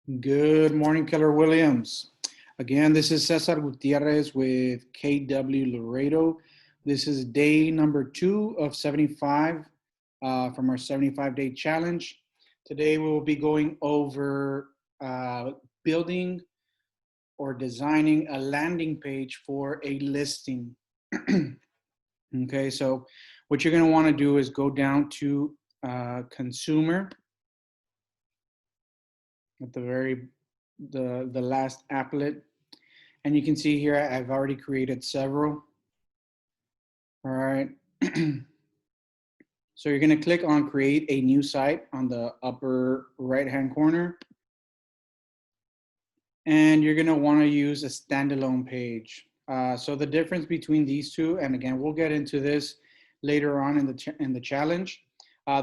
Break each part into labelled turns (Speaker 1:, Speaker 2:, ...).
Speaker 1: Good morning, Keller Williams. Again, this is Cesar Gutierrez with KW Laredo. This is day number 2 of 75 from our 75-day challenge. Today, we will be going over building or designing a landing page for a listing. Okay, so what you're going to want to do is go down to consumer at the last applet. And you can see here, I've already created several. All right. So you're going to click on create a new site on the upper right-hand corner. And you're going to want to use a standalone page. So the difference between these two, and again, we'll get into this later on in the challenge.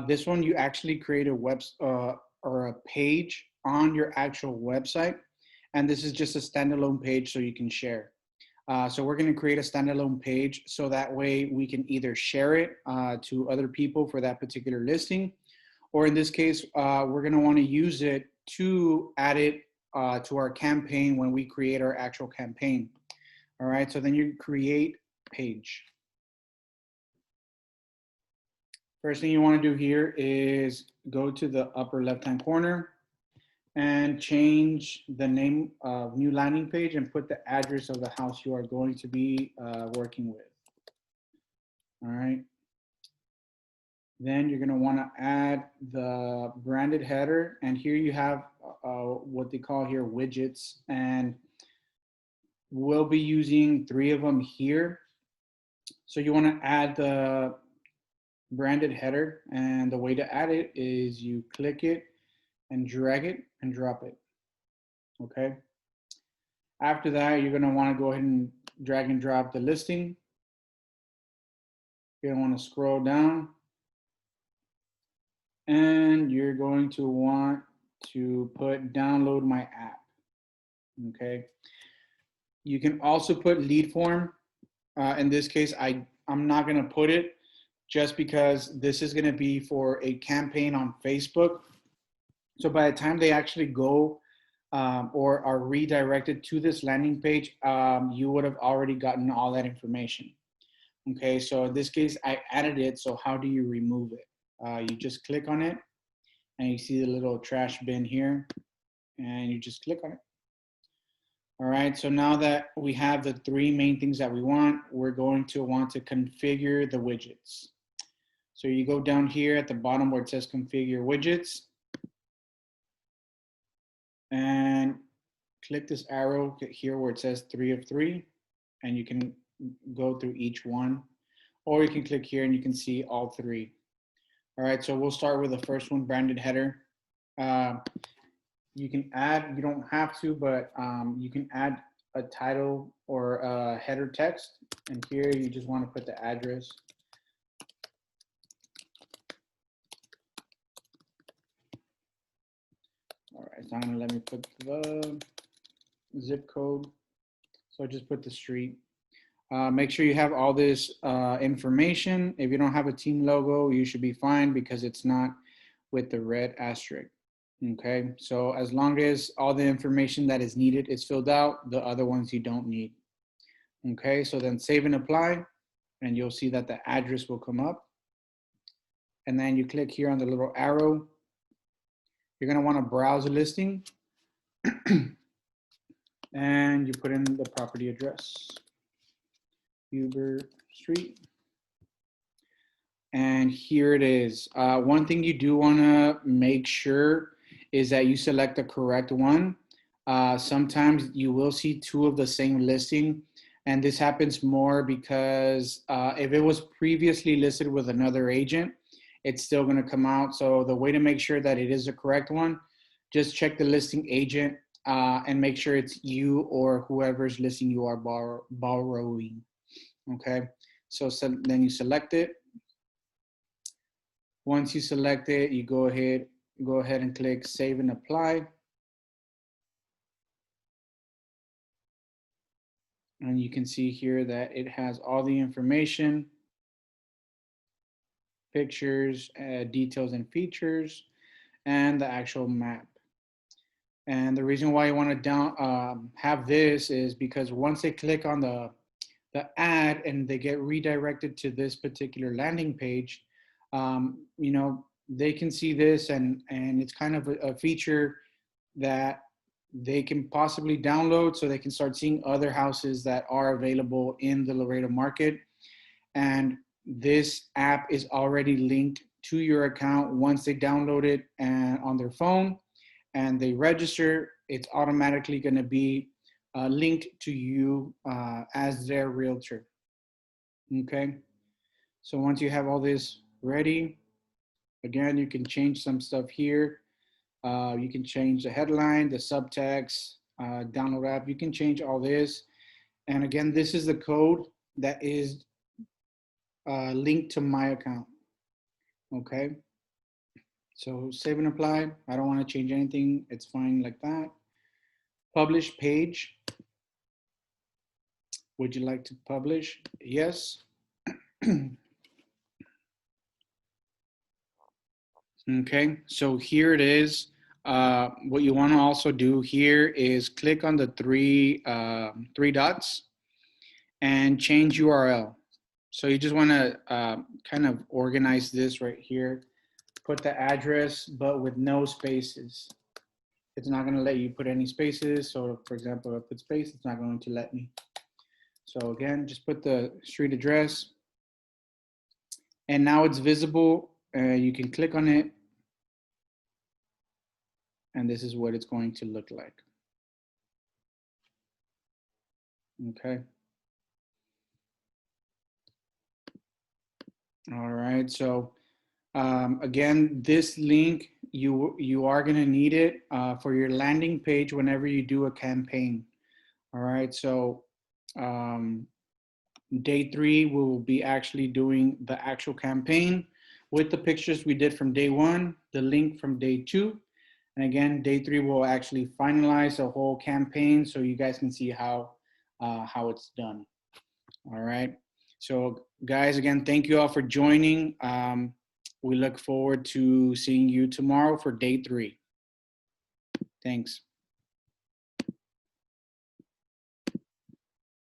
Speaker 1: This one, you actually create a or a page on your actual website. And this is just a standalone page so you can share. So we're going to create a standalone page so that way we can either share it to other people for that particular listing, or in this case, we're going to want to use it to add it to our campaign when we create our actual campaign. All right, so then you create page. First thing you want to do here is go to the upper left-hand corner and change the name of new landing page and put the address of the house you are going to be working with. All right. Then you're going to want to add the branded header. And here you have what they call here widgets. And we'll be using 3 of them here. So you want to add the branded header. And the way to add it is you click it and drag it and drop it. Okay. After that, you're going to want to go ahead and drag and drop the listing. You're going to want to scroll down. And you're going to want to put download my app. Okay. You can also put lead form. In this case, I'm not going to put it just because this is going to be for a campaign on Facebook. So by the time they actually go or are redirected to this landing page, you would have already gotten all that information. Okay, so in this case, I added it. So how do you remove it? You just click on it and you see the little trash bin here and you just click on it. All right, so now that we have the 3 main things that we want, we're going to want to configure the widgets. So you go down here at the bottom where it says configure widgets and click this arrow here where it says 3 of 3, and you can go through each one, or you can click here and you can see all 3. All right, so we'll start with the first one, branded header. You can add, you don't have to, but you can add a title or a header text. And here you just want to put the address. All right, it's not going to let me put the zip code. So I just put the street. Make sure you have all this information. If you don't have a team logo, you should be fine because it's not with the red asterisk. Okay, so as long as all the information that is needed is filled out, the other ones you don't need. Okay, so then save and apply, and you'll see that the address will come up. And then you click here on the little arrow. You're going to want to browse a listing and you put in the property address, Huber Street. And here it is. One thing you do want to make sure is that you select the correct one. Sometimes you will see 2 of the same listing, and this happens more because if it was previously listed with another agent, it's still going to come out. So the way to make sure that it is the correct one, just check the listing agent and make sure it's you or whoever's listing you are borrowing. Okay, so then you select it. Once you select it, you go ahead and click save and apply. And you can see here that it has all the information, pictures, details and features, and the actual map. And the reason why you want to have this is because once they click on the ad and they get redirected to this particular landing page, you know, they can see this, and it's kind of a feature that they can possibly download so they can start seeing other houses that are available in the Laredo market. And this app is already linked to your account. Once they download it and on their phone and they register, it's automatically going to be linked to you as their realtor. Okay. So once you have all this ready, again, you can change some stuff here. You can change the headline, the subtext, download app. You can change all this. And again, this is the code that is linked to my account. Okay. So save and apply. I don't want to change anything. It's fine like that. Publish page. Would you like to publish? Yes. Okay, so here it is. What you want to also do here is click on the three dots and change URL. So you just want to kind of organize this right here. Put the address, but with no spaces. It's not going to let you put any spaces. So for example, if I put space, it's not going to let me. So again, just put the street address. And now it's visible. You can click on it. And this is what it's going to look like. Okay. All right, so again, this link, you are gonna need it for your landing page whenever you do a campaign. All right, so day 3, we will be actually doing the actual campaign with the pictures we did from day 1, the link from day 2. And again, day 3 will actually finalize the whole campaign so you guys can see how it's done. All right. So guys, again, thank you all for joining. We look forward to seeing you tomorrow for day 3. Thanks.